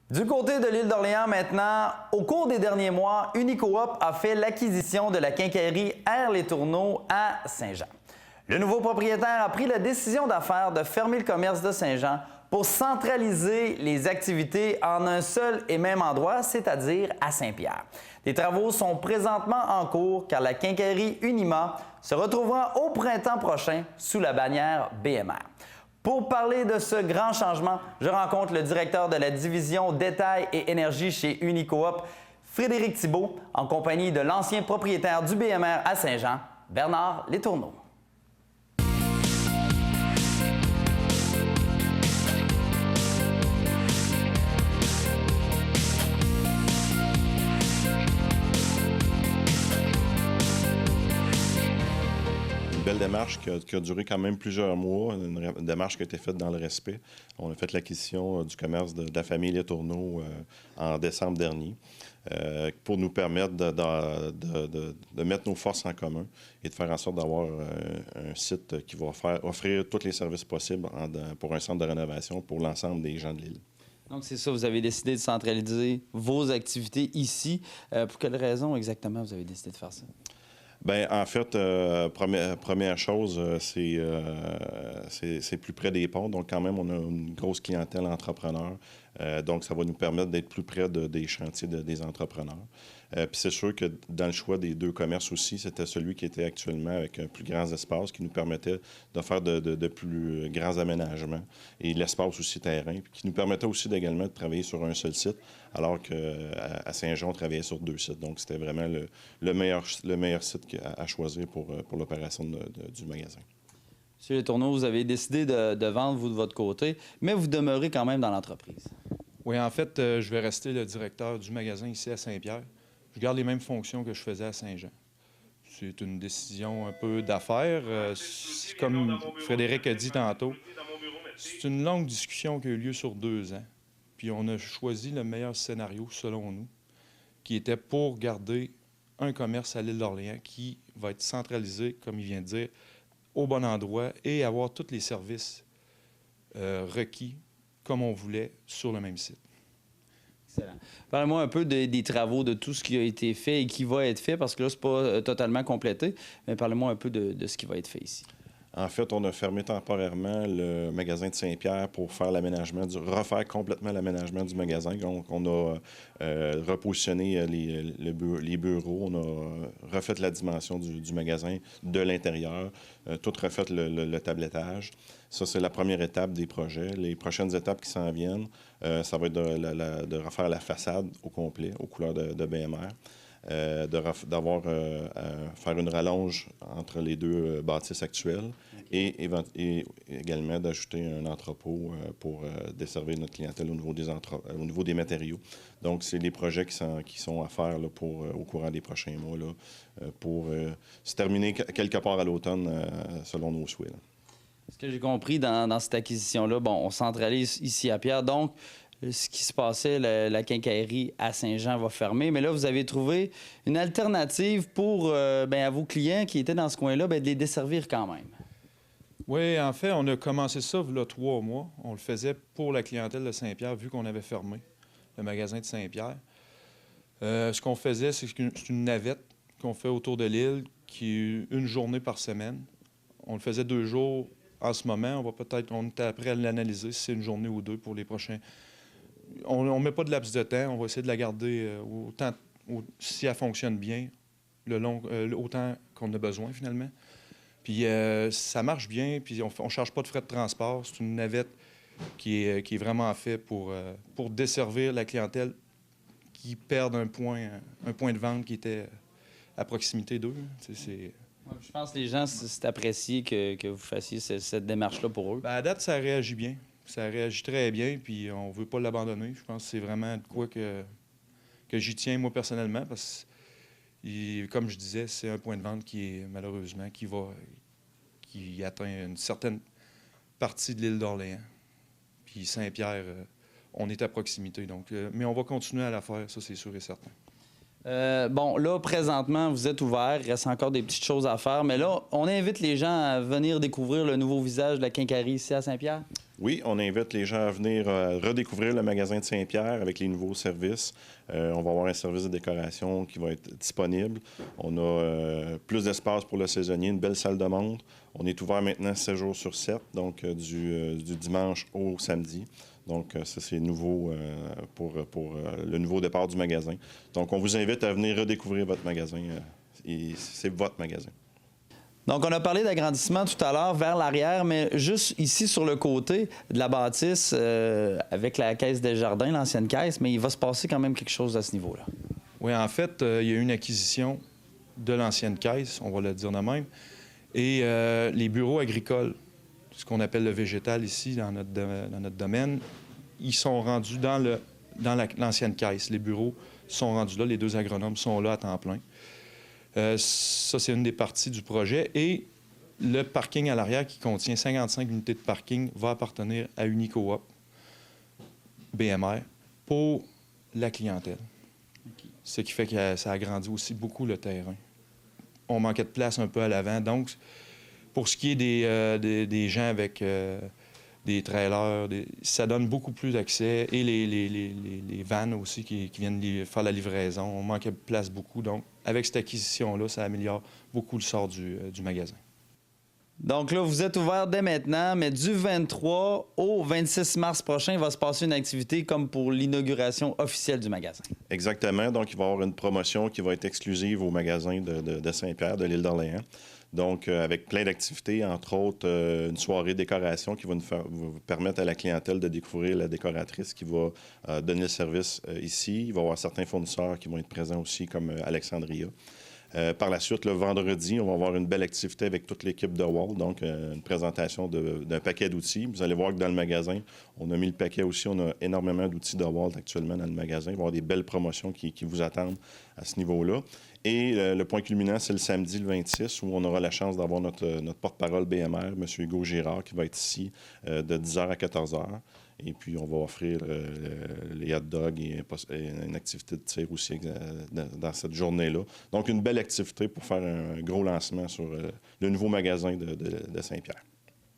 Du côté de l'île d'Orléans maintenant, au cours des derniers mois, Unicoop a fait l'acquisition de la quincaillerie Air-les-Tourneaux à Saint-Jean. Le nouveau propriétaire a pris la décision d'affaires de fermer le commerce de Saint-Jean pour centraliser les activités en un seul et même endroit, c'est-à-dire à Saint-Pierre. Les travaux sont présentement en cours car la quincaillerie Unima se retrouvera au printemps prochain sous la bannière BMR. Pour parler de ce grand changement, je rencontre le directeur de la division détail et énergie chez Unicoop, Frédéric Thibault, en compagnie de l'ancien propriétaire du BMR à Saint-Jean, Bernard Letourneau. Belle démarche qui a duré quand même plusieurs mois, une démarche qui a été faite dans le respect. On a fait l'acquisition du commerce de la famille Letourneau en décembre dernier pour nous permettre de mettre nos forces en commun et de faire en sorte d'avoir un site qui va offrir tous les services possibles pour un centre de rénovation pour l'ensemble des gens de l'île. Donc, c'est ça, vous avez décidé de centraliser vos activités ici. Pour quelle raison exactement vous avez décidé de faire ça? Bien, en fait, première chose, c'est plus près des ponts. Donc, quand même, on a une grosse clientèle entrepreneur. Donc, ça va nous permettre d'être plus près des chantiers des entrepreneurs. Puis c'est sûr que dans le choix des deux commerces aussi, c'était celui qui était actuellement avec un plus grand espace qui nous permettait de faire de plus grands aménagements et l'espace aussi terrain, puis qui nous permettait aussi également de travailler sur un seul site, alors qu'à Saint-Jean, on travaillait sur deux sites. Donc, c'était vraiment le meilleur site à choisir pour l'opération du magasin. Monsieur Letourneau, vous avez décidé de vendre, vous, de votre côté, mais vous demeurez quand même dans l'entreprise. Oui, en fait, je vais rester le directeur du magasin ici à Saint-Pierre. Je garde les mêmes fonctions que je faisais à Saint-Jean. C'est une décision un peu d'affaires. Comme Frédéric a dit tantôt, c'est une longue discussion qui a eu lieu sur 2 ans. Puis on a choisi le meilleur scénario, selon nous, qui était pour garder un commerce à l'île d'Orléans qui va être centralisé, comme il vient de dire, au bon endroit et avoir tous les services requis comme on voulait sur le même site. Excellent. Parlez-moi un peu des travaux, de tout ce qui a été fait et qui va être fait, parce que là, ce n'est pas totalement complété, mais parlez-moi un peu de ce qui va être fait ici. En fait, on a fermé temporairement le magasin de Saint-Pierre pour faire refaire complètement l'aménagement du magasin. Donc, on a repositionné les bureaux, on a refait la dimension du magasin de l'intérieur, tout refait le tablettage. Ça, c'est la première étape des projets. Les prochaines étapes qui s'en viennent, ça va être de refaire la façade au complet, aux couleurs de BMR. Faire une rallonge entre les deux bâtisses actuelles et également d'ajouter un entrepôt pour desservir notre clientèle au niveau des matériaux. Donc, c'est les projets qui sont à faire là, au courant des prochains mois là, pour se terminer quelque part à l'automne selon nos souhaits. Là. Ce que j'ai compris dans cette acquisition-là, bon, on centralise ici à Pierre, donc ce qui se passait, la quincaillerie à Saint-Jean va fermer. Mais là, vous avez trouvé une alternative pour à vos clients qui étaient dans ce coin-là, de les desservir quand même. Oui, en fait, on a commencé ça il y a 3 mois. On le faisait pour la clientèle de Saint-Pierre, vu qu'on avait fermé le magasin de Saint-Pierre. Ce qu'on faisait, c'est une navette qu'on fait autour de l'île, qui est une journée par semaine. On le faisait 2 jours en ce moment. On est après à l'analyser si c'est une journée ou 2 pour les prochains. On ne met pas de laps de temps. On va essayer de la garder si elle fonctionne bien, autant qu'on a besoin, finalement. Puis ça marche bien, puis on ne charge pas de frais de transport. C'est une navette qui est vraiment faite pour desservir la clientèle qui perd un point de vente qui était à proximité d'eux. Je pense que les gens, c'est apprécié que vous fassiez cette démarche-là pour eux. Bien, à date, ça réagit bien. Ça réagit très bien, puis on ne veut pas l'abandonner. Je pense que c'est vraiment de quoi que j'y tiens, moi, personnellement, parce que, comme je disais, c'est un point de vente qui est, malheureusement, qui atteint une certaine partie de l'île d'Orléans. Puis Saint-Pierre, on est à proximité, donc. Mais on va continuer à la faire, ça, c'est sûr et certain. Bon, là, présentement, vous êtes ouvert. Il reste encore des petites choses à faire. Mais là, on invite les gens à venir découvrir le nouveau visage de la quincaillerie ici à Saint-Pierre. Oui, on invite les gens à venir redécouvrir le magasin de Saint-Pierre avec les nouveaux services. On va avoir un service de décoration qui va être disponible. On a plus d'espace pour le saisonnier, une belle salle de montre. On est ouvert maintenant 7 jours sur 7, donc du dimanche au samedi. Donc, ça, c'est nouveau pour le nouveau départ du magasin. Donc, on vous invite à venir redécouvrir votre magasin. Et c'est votre magasin. Donc, on a parlé d'agrandissement tout à l'heure vers l'arrière, mais juste ici sur le côté de la bâtisse, avec la caisse des jardins, l'ancienne caisse, mais il va se passer quand même quelque chose à ce niveau-là. Oui, en fait, il y a eu une acquisition de l'ancienne caisse, on va le dire de même, et les bureaux agricoles, ce qu'on appelle le végétal ici dans notre domaine, ils sont rendus dans l'ancienne caisse. Les bureaux sont rendus là, les 2 agronomes sont là à temps plein. Ça, c'est une des parties du projet. Et le parking à l'arrière, qui contient 55 unités de parking, va appartenir à Unicoop BMR pour la clientèle. Ce qui fait que ça agrandit aussi beaucoup le terrain. On manquait de place un peu à l'avant. Donc, pour ce qui est des gens avec des trailers, ça donne beaucoup plus d'accès. Et les vannes aussi qui viennent faire la livraison. On manquait de place beaucoup. Donc, avec cette acquisition-là, ça améliore beaucoup le sort du magasin. Donc là, vous êtes ouvert dès maintenant, mais du 23 au 26 mars prochain, il va se passer une activité comme pour l'inauguration officielle du magasin. Exactement. Donc, il va y avoir une promotion qui va être exclusive au magasin de Saint-Pierre, de l'île d'Orléans. Donc, avec plein d'activités, entre autres, une soirée décoration qui va vous permettre à la clientèle de découvrir la décoratrice qui va donner le service ici. Il va y avoir certains fournisseurs qui vont être présents aussi, comme Alexandria. Par la suite, le vendredi, on va avoir une belle activité avec toute l'équipe de Wall, donc une présentation d'un paquet d'outils. Vous allez voir que dans le magasin, on a mis le paquet aussi. On a énormément d'outils de Wall actuellement dans le magasin. Il va y avoir des belles promotions qui vous attendent à ce niveau-là. Et le point culminant, c'est le samedi, le 26, où on aura la chance d'avoir notre porte-parole BMR, M. Hugo Girard, qui va être ici de 10h à 14h. Et puis, on va offrir les hot dogs et une activité de tir aussi dans cette journée-là. Donc, une belle activité pour faire un gros lancement sur le nouveau magasin de Saint-Pierre.